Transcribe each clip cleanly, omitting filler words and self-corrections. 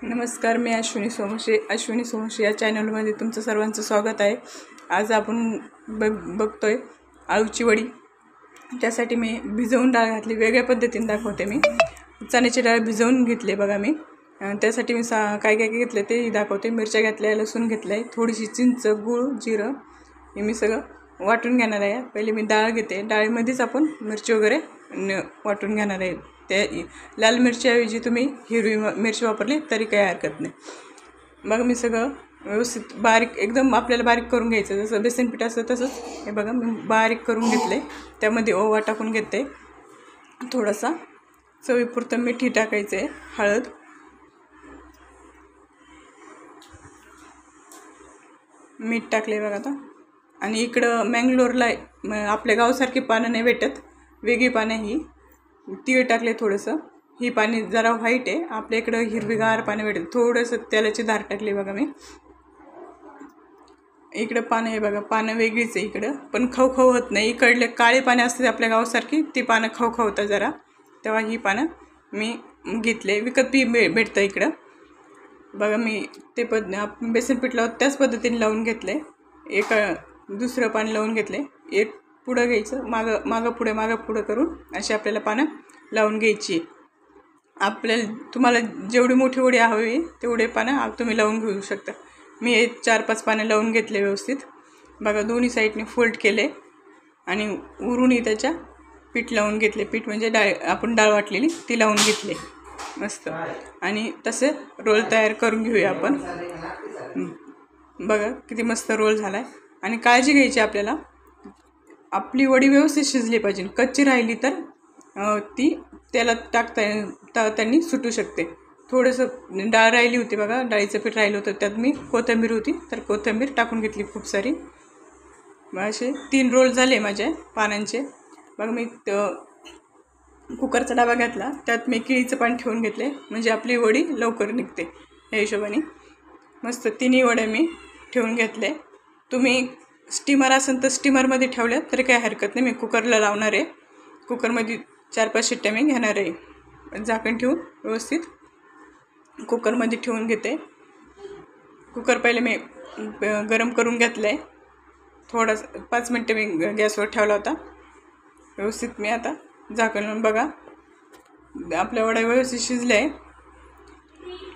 नमस्कार, मी अश्विनी सोमशे या चॅनलमध्ये तुमचं सर्वांचं स्वागत आहे। आज आपण बघतोय आळूची वडी। त्यासाठी मी भिजवून डाळ घातली, वेगळ्या पद्धतीने दाखवते। मी चण्याची डाळ भिजवून घेतली बघा। मी त्यासाठी मी काय काय घेतले ते दाखवते। मिरच्या घेतल्या, लसूण घेतलाय, थोडीशी चिंच, गूळ, जिरं हे मी सगळं वाटून घेणार आहे। पहिले मी डाळ घेते, डाळीमध्येच आपण मिरची वगैरे वाटून घेणार आहे। ते लाल मिरचीऐवजी तुम्ही हिरवी मिरची वापरली तरी काही हरकत नाही। मग मी सगळं व्यवस्थित बारीक, एकदम आपल्याला बारीक करून घ्यायचं, जसं बेसन पीठ असतं तसंच हे बघा मी बारीक करून घेतले। त्यामध्ये ओवा टाकून घेते, थोडासा चवीपुरतं मीठ टाकायचं आहे, हळद, मीठ टाकले बघा आता। आणि इकडं मँगलोरला आपल्या गावासारखी पानं नाही भेटत, वेगळी पानं ही तीळ टाकले थोडंसं। ही पाणी जरा व्हाईट आहे, आपल्या इकडं हिरवीगार पाणी भेटेल। थोडंसं तेलाची धार टाकली बघा मी। इकडं पानं आहे बघा, पानं वेगळीच आहे इकडं, पण खवखव होत नाही। इकडले काळे पाणी असते आपल्या गावासारखी, ती पानं खवखवतात जरा, तेव्हा ही पानं मी घेतले। विकत भेटतं इकडं बघा। मी ते बेसन पीठ लावत त्याच पद्धतीने लावून घेतले। एक दुसरं पाणी लावून घेतले, एक पुढं घ्यायचं, मागं पुढं करून अशी आपल्याला पानं लावून घ्यायची। तुम्हाला जेवढी मोठी वडी हवी तेवढे पानं तुम्ही लावून घेऊ शकता। मी हे 4-5 पानं लावून घेतले व्यवस्थित बघा। दोन्ही साईडने फोल्ड केले आणि उरूनही त्याच्या पीठ लावून घेतले। पीठ म्हणजे आपण डाळ वाटलेली ती लावून घेतली मस्त। आणि तसे रोल तयार करून घेऊया आपण। बघा किती मस्त रोल झालाय। आणि काळजी घ्यायची आपल्याला, आपली वडी व्यवस्थित शिजली पाहिजे। कच्ची राहिली तर ती त्याला त्यांनी सुटू शकते। थोडंसं डाळ राहिली होती बघा, डाळीचं पीठ राहिलं होतं, त्यात मी कोथिंबीर होती तर कोथिंबीर टाकून घेतली खूप सारी। मग असे 3 रोल झाले माझे पानांचे। मग मी कुकरचा डबा घेतला, त्यात मी केळीचं पान ठेवून घेतले, म्हणजे आपली वडी लवकर निघते या हिशोबाने। मस्त 3 वड्या मी ठेवून घेतले। तुम्ही स्टीमर असेल तर स्टीमरमध्ये ठेवल्या तरी काही हरकत नाही। मी कुकरला लावणार आहे, कुकरमध्ये 4-5 शिट्ट्या मी घेणार आहे। झाकण ठेवून व्यवस्थित कुकरमध्ये ठेवून घेते। कुकर पहिले मी गरम करून घेतलं आहे, थोडंसं 5 मिनटं मी गॅसवर ठेवला होता व्यवस्थित। मी आता झाकण लावून बघा, आपल्या वड्या व्यवस्थित शिजल्या आहे,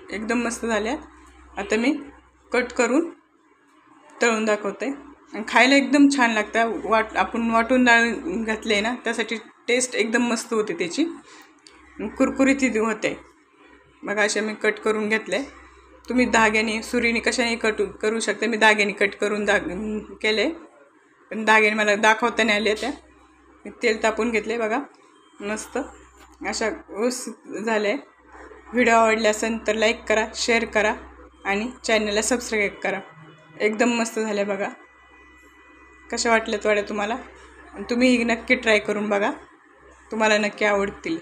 एकदम मस्त झाल्या। आता मी कट करून तळून दाखवते। आणि खायला एकदम छान लागतं। आपण वाटून डाळ घातले ना, त्यासाठी टेस्ट एकदम मस्त होते त्याची, कुरकुरीत होते बघा। असे मी कट करून घेतले। तुम्ही धाग्याने, सुरीने, कशाने कट करू शकता। मी धाग्याने कट करून केले, पण धाग्याने मला दाखवता नाही आले। त्या मी तेल तापून घेतले बघा, मस्त अशा व्यवस्थित झाले। व्हिडिओ आवडला असेल तर लाईक करा, शेअर करा आणि चॅनलला सबस्क्राईब करा। एकदम मस्त झाले बघा। कशा वाटल्यात वड्या तुम्हाला? तुम्ही नक्की ट्राय करून बघा, तुम्हाला नक्की आवडतील।